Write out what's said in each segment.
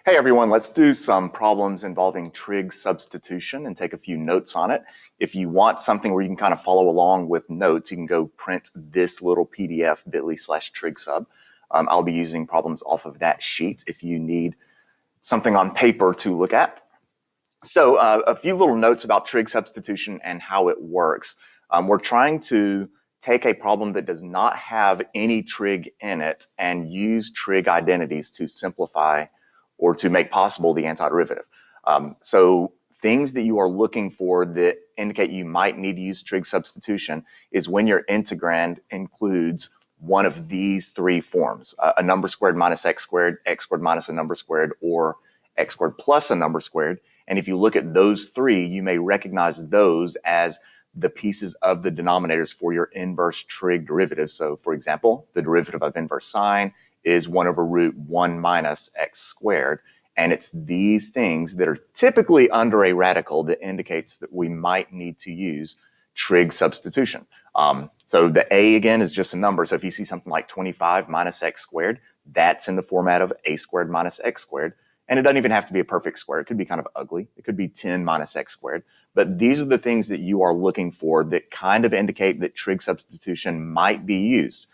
Hey everyone, let's do some problems involving trig substitution and take a few notes on it. If you want something where you can kind of follow along with notes, you can go print this little PDF, bit.ly/trig sub. I'll be using problems off of that sheet if you need something on paper to look at. So a few little notes about trig substitution and how it works. We're trying to take a problem that does not have any trig in it and use trig identities to simplify or to make possible the antiderivative. So things that you are looking for that indicate you might need to use trig substitution is when your integrand includes one of these three forms, a number squared minus x squared minus a number squared, or x squared plus a number squared. And if you look at those three, you may recognize those as the pieces of the denominators for your inverse trig derivative. So for example, the derivative of inverse sine is 1 over root 1 minus x squared. And it's these things that are typically under a radical that indicates that we might need to use trig substitution. So the a, again, is just a number. So if you see something like 25 minus x squared, that's in the format of a squared minus x squared. And it doesn't even have to be a perfect square. It could be kind of ugly. It could be 10 minus x squared. But these are the things that you are looking for that kind of indicate that trig substitution might be used.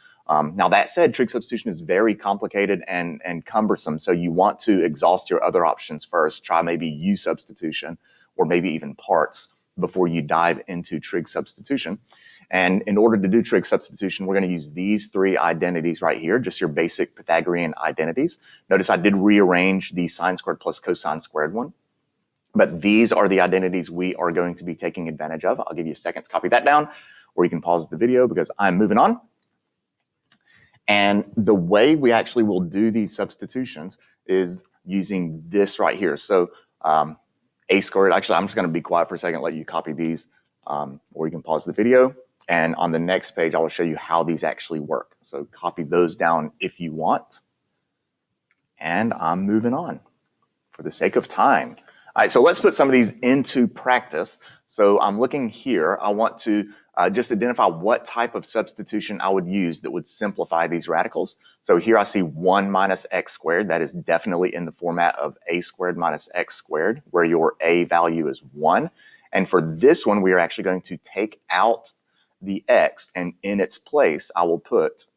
Now, that said, trig substitution is very complicated and cumbersome. So you want to exhaust your other options first. Try maybe U substitution or maybe even parts before you dive into trig substitution. And in order to do trig substitution, we're going to use these three identities right here, just your basic Pythagorean identities. Notice I did rearrange the sine squared plus cosine squared one. But these are the identities we are going to be taking advantage of. I'll give you a second to copy that down, or you can pause the video because I'm moving on. And the way we actually will do these substitutions is using this right here. So a squared, actually, I'm just going to be quiet for a second, let you copy these, or you can pause the video. And on the next page, I will show you how these actually work. So copy those down if you want. And I'm moving on for the sake of time. All right, so let's put some of these into practice. So I'm looking here. I want to just identify what type of substitution I would use that would simplify these radicals. So here I see 1 minus x squared. That is definitely in the format of a squared minus x squared, where your a value is 1. And for this one, we are actually going to take out the x, and in its place, I will put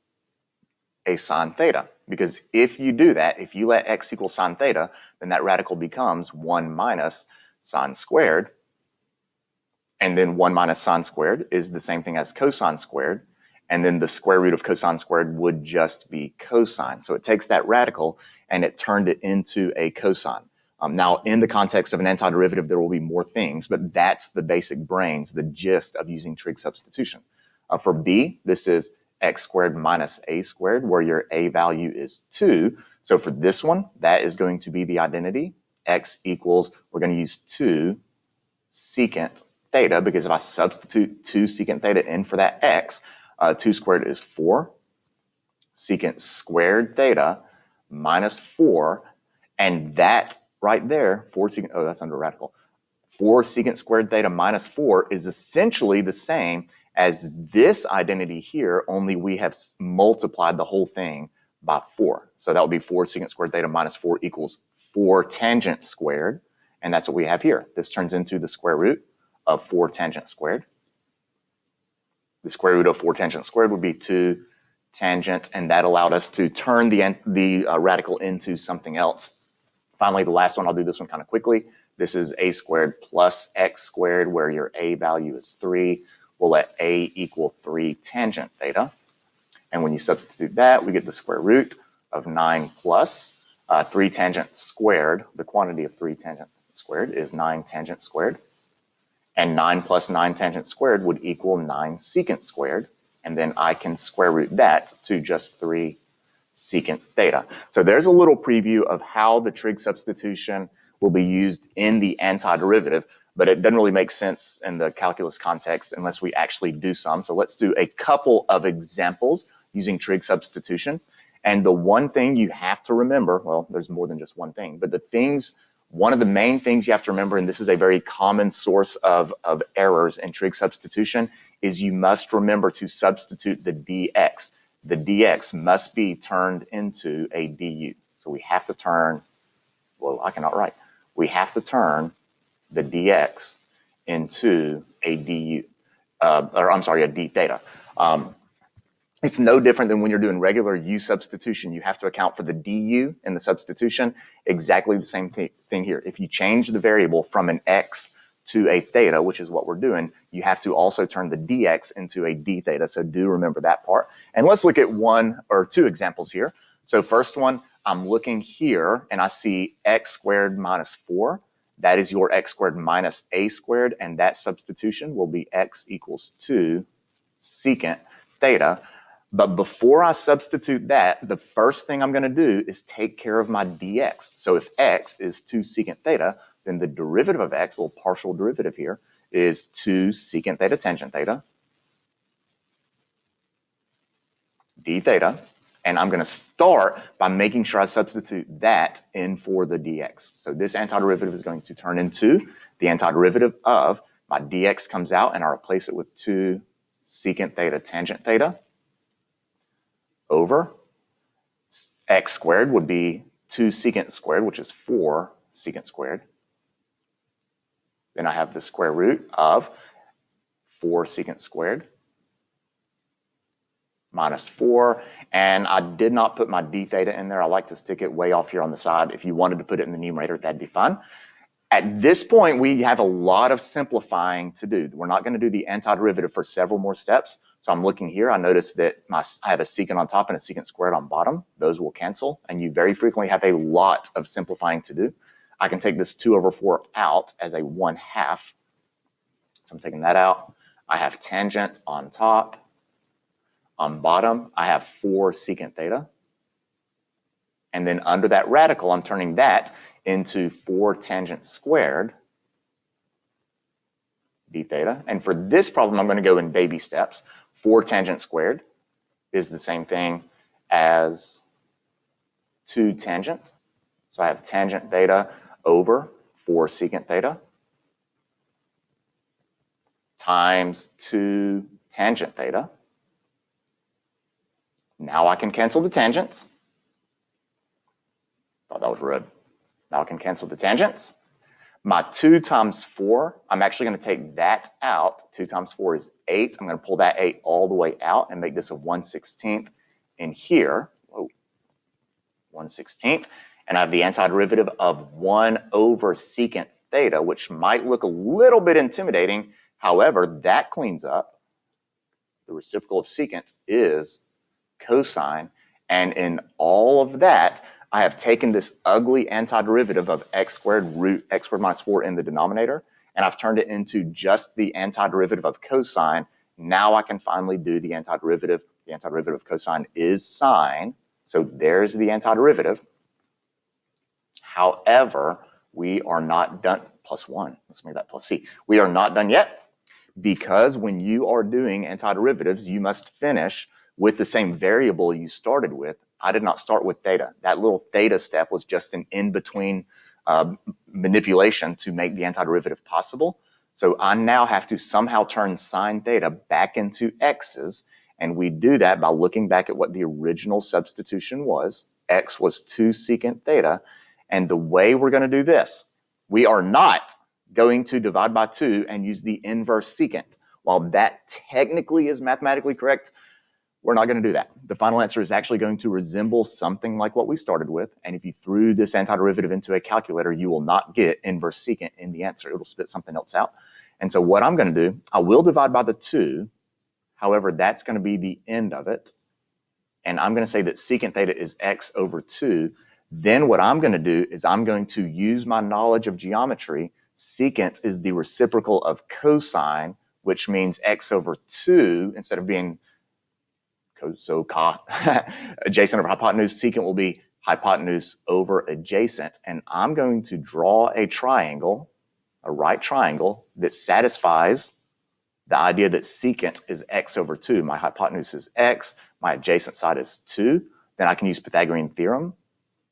a sine theta. Because if you do that, if you let x equal sine theta, then that radical becomes 1 minus sine squared. And then 1 minus sine squared is the same thing as cosine squared. And then the square root of cosine squared would just be cosine. So it takes that radical and it turned it into a cosine. Now, in the context of an antiderivative, there will be more things, but that's the basic brains, the gist of using trig substitution. For b, this is x squared minus a squared, where your a value is 2. So for this one, that is going to be the identity. X equals, we're going to use 2 secant theta, because if I substitute 2 secant theta in for that x, 2 squared is 4. Secant squared theta minus 4, and that right there, 4 secant, oh, that's under radical. 4 secant squared theta minus 4 is essentially the same as this identity here, only we have multiplied the whole thing by 4. So that would be 4 secant squared theta minus 4 equals 4 tangent squared. And that's what we have here. This turns into the square root of 4 tangent squared. The square root of 4 tangent squared would be 2 tangent, and that allowed us to turn the radical into something else. Finally, the last one, I'll do this one kind of quickly. This is a squared plus x squared, where your a value is 3. We'll let a equal 3 tangent theta. And when you substitute that, we get the square root of 9 plus 3 tangent squared. The quantity of 3 tangent squared is 9 tangent squared. And 9 plus 9 tangent squared would equal 9 secant squared. And then I can square root that to just 3 secant theta. So there's a little preview of how the trig substitution will be used in the antiderivative, but it doesn't really make sense in the calculus context unless we actually do some. So let's do a couple of examples using trig substitution. And the one thing you have to remember, well, there's more than just one thing, but one of the main things you have to remember, and this is a very common source of errors in trig substitution, is you must remember to substitute the dx. The dx must be turned into a du. So we have to turn whoa, I cannot write. We have to turn the dx into a du, a d theta. It's no different than when you're doing regular u substitution. You have to account for the du in the substitution. Exactly the same thing here. If you change the variable from an x to a theta, which is what we're doing, you have to also turn the dx into a d theta. So do remember that part. And let's look at one or two examples here. So first one, I'm looking here and I see x squared minus 4. That is your x squared minus a squared, and that substitution will be x equals 2 secant theta. But before I substitute that, the first thing I'm going to do is take care of my dx. So if x is 2 secant theta, then the derivative of x, a little partial derivative here, is 2 secant theta tangent theta d theta. And I'm going to start by making sure I substitute that in for the dx. So this antiderivative is going to turn into the antiderivative of my dx comes out, and I replace it with 2 secant theta tangent theta over x squared would be 2 secant squared, which is 4 secant squared. Then I have the square root of 4 secant squared minus 4. And I did not put my d theta in there. I like to stick it way off here on the side. If you wanted to put it in the numerator, that'd be fine. At this point, we have a lot of simplifying to do. We're not going to do the antiderivative for several more steps. So I'm looking here. I notice that I have a secant on top and a secant squared on bottom. Those will cancel. And you very frequently have a lot of simplifying to do. I can take this 2 over 4 out as a 1/2. So I'm taking that out. I have tangent on top. On bottom, I have 4 secant theta. And then under that radical, I'm turning that into 4 tangent squared d theta. And for this problem, I'm going to go in baby steps. 4 tangent squared is the same thing as 2 tangent. So I have tangent theta over 4 secant theta times 2 tangent theta. Now I can cancel the tangents. Thought that was red. Now I can cancel the tangents. My 2 times 4, I'm actually going to take that out. 2 times 4 is 8. I'm going to pull that 8 all the way out and make this a 1/16 in here. Whoa. 1/16. And I have the antiderivative of 1 over secant theta, which might look a little bit intimidating. However, that cleans up. The reciprocal of secant is cosine. And in all of that, I have taken this ugly antiderivative of x squared root x squared minus 4 in the denominator, and I've turned it into just the antiderivative of cosine. Now I can finally do the antiderivative. The antiderivative of cosine is sine, so there's the antiderivative. However, we are not done. Plus 1, let's make that plus c. We are not done yet, because when you are doing antiderivatives, you must finish with the same variable you started with. I did not start with theta. That little theta step was just an in-between manipulation to make the antiderivative possible. So I now have to somehow turn sine theta back into x's, and we do that by looking back at what the original substitution was. X was 2 secant theta, and the way we're going to do this, we are not going to divide by 2 and use the inverse secant. While that technically is mathematically correct, we're not going to do that. The final answer is actually going to resemble something like what we started with. And if you threw this antiderivative into a calculator, you will not get inverse secant in the answer. It'll spit something else out. And so what I'm going to do, I will divide by the 2. However, that's going to be the end of it. And I'm going to say that secant theta is x over 2. Then what I'm going to do is I'm going to use my knowledge of geometry. Secant is the reciprocal of cosine, which means x over 2, instead of being adjacent over hypotenuse, secant will be hypotenuse over adjacent. And I'm going to draw a triangle, a right triangle, that satisfies the idea that secant is x over 2. My hypotenuse is x, my adjacent side is 2. Then I can use Pythagorean theorem.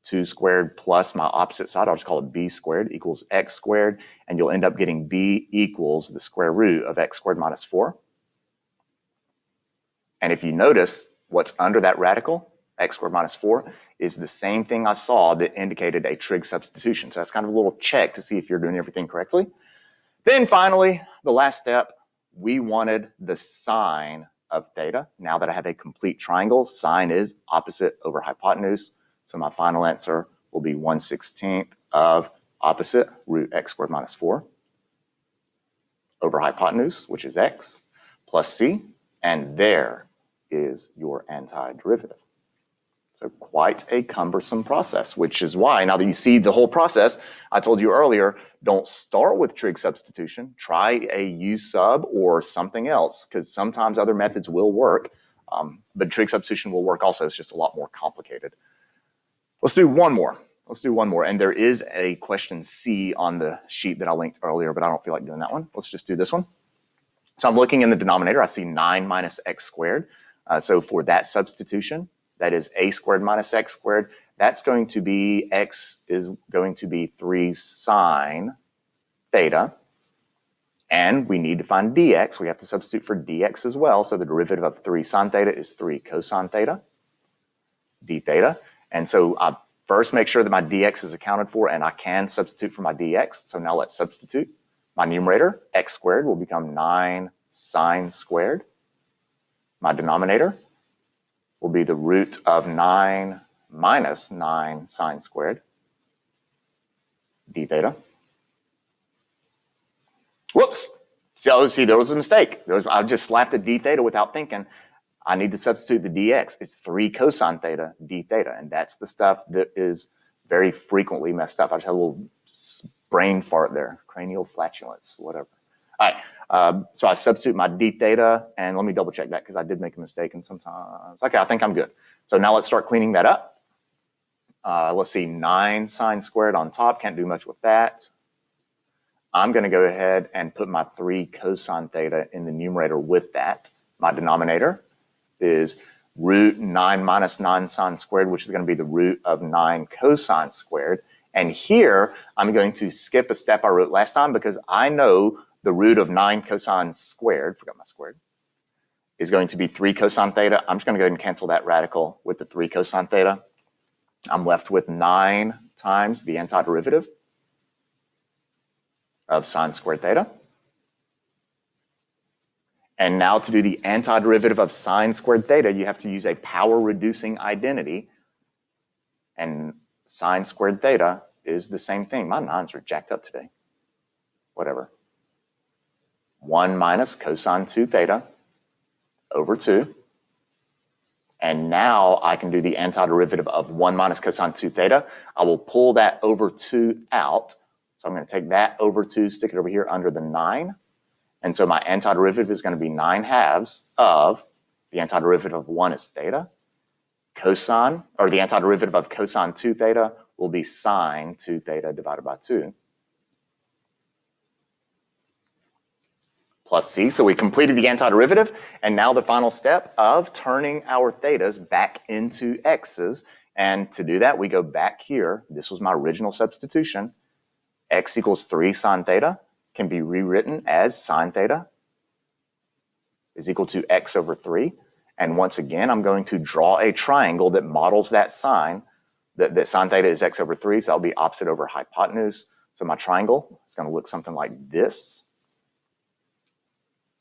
2 squared plus my opposite side, I'll just call it b squared, equals x squared. And you'll end up getting b equals the square root of x squared minus 4. And if you notice what's under that radical, x squared minus 4 is the same thing I saw that indicated a trig substitution. So that's kind of a little check to see if you're doing everything correctly. Then finally, the last step, we wanted the sine of theta. Now that I have a complete triangle, sine is opposite over hypotenuse. So my final answer will be 1/16 of opposite root x squared minus 4 over hypotenuse, which is x, plus c, and there is your antiderivative. So quite a cumbersome process, which is why, now that you see the whole process, I told you earlier, don't start with trig substitution. Try a u sub or something else, because sometimes other methods will work, but trig substitution will work also. It's just a lot more complicated. Let's do one more. And there is a question C on the sheet that I linked earlier, but I don't feel like doing that one. Let's just do this one. So I'm looking in the denominator. I see 9 minus x squared. So for that substitution, that is a squared minus x squared. That's going to be, x is going to be 3 sine theta. And we need to find dx. We have to substitute for dx as well. So the derivative of 3 sine theta is 3 cosine theta, d theta. And so I first make sure that my dx is accounted for, and I can substitute for my dx. So now let's substitute. My numerator, x squared, will become 9 sine squared. My denominator will be the root of 9 minus 9 sine squared, d theta. Whoops. See, there was a mistake. I just slapped the d theta without thinking. I need to substitute the dx. It's 3 cosine theta, d theta. And that's the stuff that is very frequently messed up. I just had a little brain fart there. Cranial flatulence, whatever. All right. So I substitute my d theta, and let me double check that because I did make a mistake and sometimes. Okay, I think I'm good. So now let's start cleaning that up. Let's see, 9 sine squared on top. Can't do much with that. I'm going to go ahead and put my 3 cosine theta in the numerator with that. My denominator is root 9 minus 9 sine squared, which is going to be the root of 9 cosine squared. And here, I'm going to skip a step I wrote last time because I know the root of 9 cosine squared, forgot my squared, is going to be 3 cosine theta. I'm just going to go ahead and cancel that radical with the 3 cosine theta. I'm left with 9 times the antiderivative of sine squared theta. And now to do the antiderivative of sine squared theta, you have to use a power-reducing identity. And sine squared theta is the same thing. My 9s are jacked up today. Whatever. 1 minus cosine 2 theta over 2. And now I can do the antiderivative of 1 minus cosine 2 theta. I will pull that over 2 out. So I'm going to take that over 2, stick it over here under the 9. And so my antiderivative is going to be 9 halves of, the antiderivative of 1 is theta. Cosine, or the antiderivative of cosine 2 theta will be sine 2 theta divided by 2. Plus c. So we completed the antiderivative, and now the final step of turning our thetas back into x's. And to do that, we go back here. This was my original substitution. X equals 3 sine theta can be rewritten as sine theta is equal to x over 3. And once again, I'm going to draw a triangle that models that sine, that sine theta is x over 3, so that'll be opposite over hypotenuse. So my triangle is going to look something like this.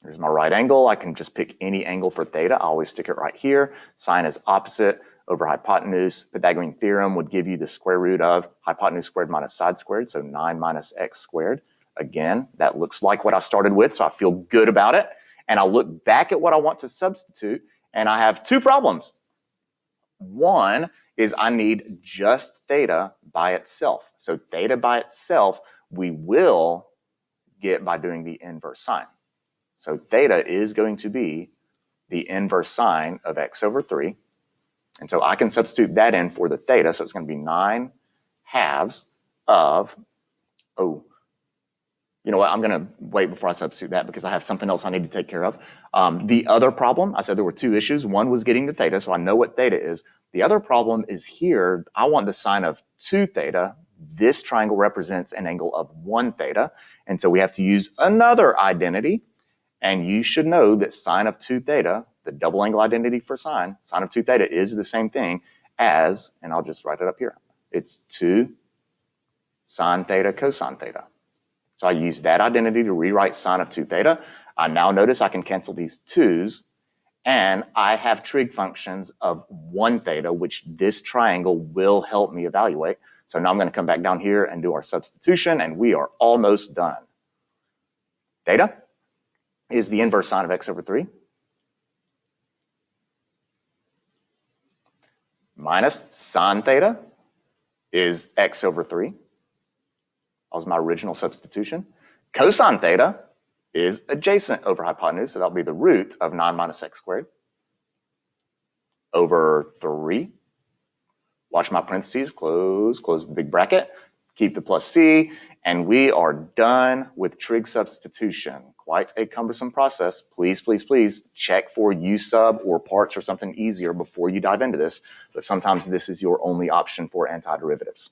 Here's my right angle. I can just pick any angle for theta. I always stick it right here. Sine is opposite over hypotenuse. Pythagorean theorem would give you the square root of hypotenuse squared minus side squared, so 9 minus x squared. Again, that looks like what I started with, so I feel good about it. And I look back at what I want to substitute, and I have 2 problems. One is I need just theta by itself. So theta by itself, we will get by doing the inverse sine. So theta is going to be the inverse sine of x over 3. And so I can substitute that in for the theta. So it's going to be 9 halves of, oh, you know what? I'm going to wait before I substitute that because I have something else I need to take care of. The other problem, I said there were 2 issues. One was getting the theta, so I know what theta is. The other problem is here, I want the sine of 2 theta. This triangle represents an angle of 1 theta. And so we have to use another identity. And you should know that sine of 2 theta the double angle identity for sine of 2 theta is the same thing as, and I'll just write it up here, it's 2 sine theta cosine theta. So I use that identity to rewrite sine of 2 theta. I now notice I can cancel these 2's, and I have trig functions of 1 theta, which this triangle will help me evaluate. So now I'm going to come back down here and do our substitution, and we are almost done. Theta is the inverse sine of x over 3 minus sine theta is x over 3. That was my original substitution. Cosine theta is adjacent over hypotenuse, so that'll be the root of 9 minus x squared over 3. Watch my parentheses, close the big bracket, keep the plus c, and we are done with trig substitution. Quite a cumbersome process. Please, please, please check for U sub or parts or something easier before you dive into this, but sometimes this is your only option for antiderivatives.